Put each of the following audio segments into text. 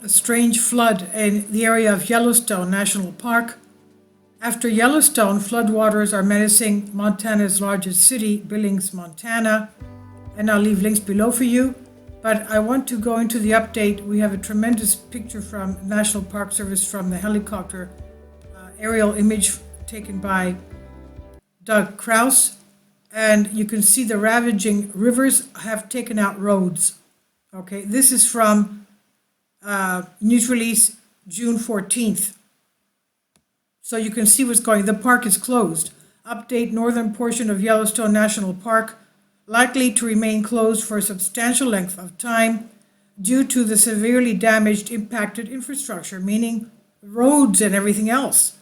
a strange flood in the area of Yellowstone National Park. After Yellowstone, floodwaters are menacing Montana's largest city, Billings, Montana. And I'll leave links below for you. But I want to go into the update. We have a tremendous picture from National Park Service from the helicopter aerial image taken by Doug Kraus. And you can see the ravaging rivers have taken out roads. Okay, this is from news release June 14th. So you can see what's going. The park is closed. Update: northern portion of Yellowstone National Park likely to remain closed for a substantial length of time due to the severely damaged impacted infrastructure, meaning roads and everything else.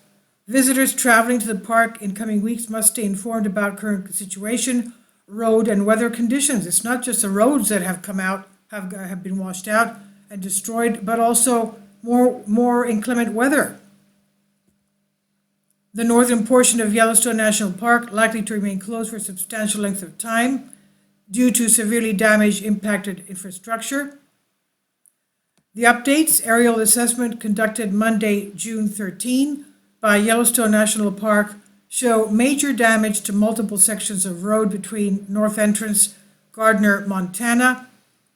Visitors traveling to the park in coming weeks must stay informed about current situation, road and weather conditions. It's not just the roads that have come out, have been washed out and destroyed, but also more inclement weather. The northern portion of Yellowstone National Park likely to remain closed for a substantial length of time due to severely damaged impacted infrastructure. The updates: aerial assessment conducted Monday, June 13 by Yellowstone National Park show major damage to multiple sections of road between North Entrance, Gardner, Montana,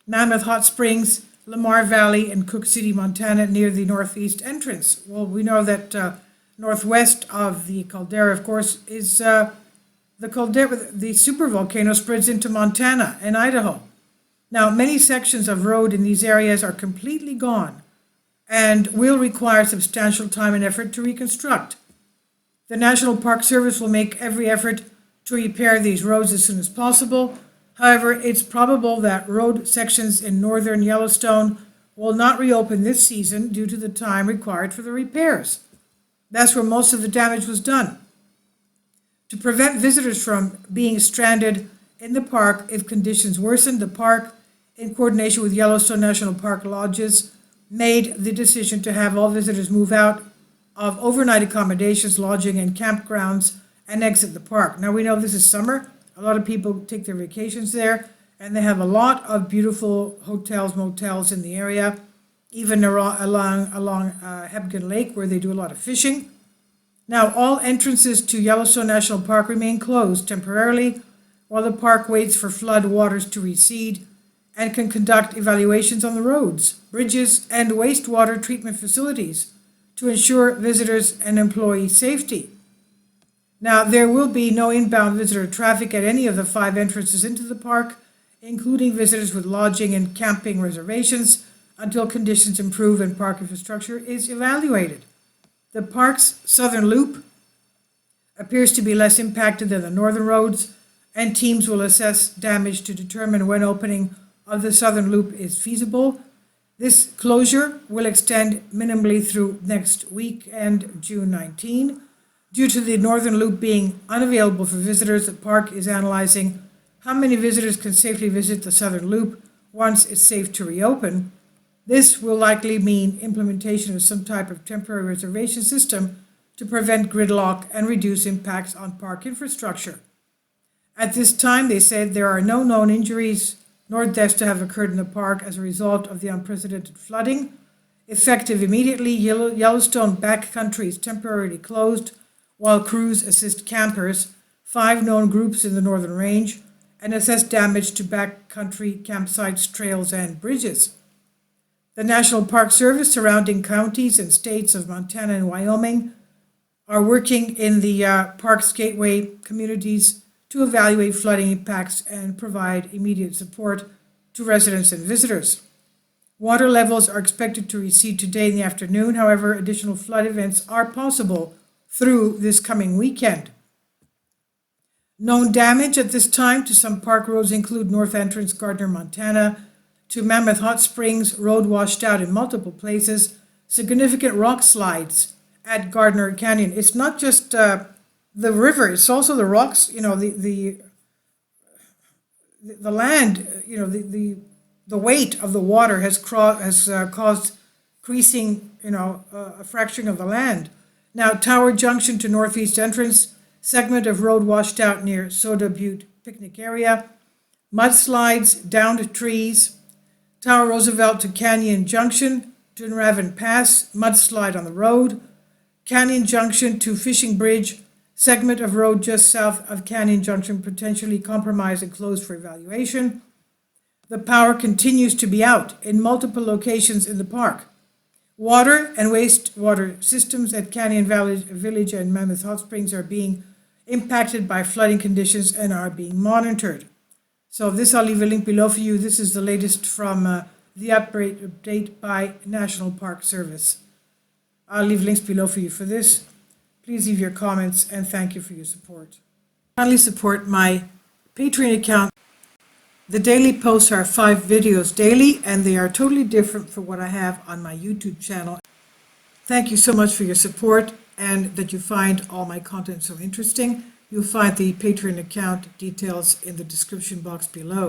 Mammoth Hot Springs, Lamar Valley, and Cook City, Montana, near the northeast entrance. Well, we know that northwest of the caldera, of course, is the caldera. The supervolcano spreads into Montana and Idaho. Now, many sections of road in these areas are completely gone and will require substantial time and effort to reconstruct. The National Park Service will make every effort to repair these roads as soon as possible. However, it's probable that road sections in northern Yellowstone will not reopen this season due to the time required for the repairs. That's where most of the damage was done. To prevent visitors from being stranded in the park if conditions worsen, the park, in coordination with Yellowstone National Park lodges, made the decision to have all visitors move out of overnight accommodations, lodging, and campgrounds and exit the park. Now, we know this is summer. A lot of people take their vacations there, and they have a lot of beautiful hotels, motels in the area, even along Hebgen Lake, where they do a lot of fishing. Now, all entrances to Yellowstone National Park remain closed temporarily while the park waits for flood waters to recede and can conduct evaluations on the roads, bridges, and wastewater treatment facilities to ensure visitors and employee safety. Now, there will be no inbound visitor traffic at any of the 5 entrances into the park, including visitors with lodging and camping reservations, until conditions improve and park infrastructure is evaluated. The park's southern loop appears to be less impacted than the northern roads, and teams will assess damage to determine when opening of the southern loop is feasible. This closure will extend minimally through next week and June 19. Due to the northern loop being unavailable for visitors, the park is analyzing how many visitors can safely visit the southern loop once it's safe to reopen. This will likely mean implementation of some type of temporary reservation system to prevent gridlock and reduce impacts on park infrastructure. At this time, they said there are no known injuries nor deaths to have occurred in the park as a result of the unprecedented flooding. Effective immediately, Yellowstone backcountry is temporarily closed while crews assist campers, 5 known groups in the northern range, and assess damage to backcountry campsites, trails, and bridges. The National Park Service, surrounding counties and states of Montana and Wyoming, are working in the park's gateway communities to evaluate flooding impacts and provide immediate support to residents and visitors. Water levels are expected to recede today in the afternoon. However, additional flood events are possible through this coming weekend. Known damage at this time to some park roads include North Entrance, Gardner, Montana, to Mammoth Hot Springs, road washed out in multiple places, significant rock slides at Gardner Canyon. It's not just the river, it's also the rocks, the land, the weight of the water has caused creasing, a fracturing of the land. Now, Tower Junction to Northeast Entrance, segment of road washed out near Soda Butte picnic area, mudslides, downed trees. Tower Roosevelt to Canyon Junction, Dunraven Pass, mudslide on the road. Canyon Junction to Fishing Bridge, segment of road just south of Canyon Junction potentially compromised and closed for evaluation. The power continues to be out in multiple locations in the park. Water and wastewater systems at Canyon Village and Mammoth Hot Springs are being impacted by flooding conditions and are being monitored. So this, I'll leave a link below for you. This is the latest from the update by National Park Service. I'll leave links below for you for this. Please leave your comments and thank you for your support. Kindly support my Patreon account. The daily posts are 5 videos daily and they are totally different from what I have on my YouTube channel. Thank you so much for your support and that you find all my content so interesting. You'll find the Patreon account details in the description box below.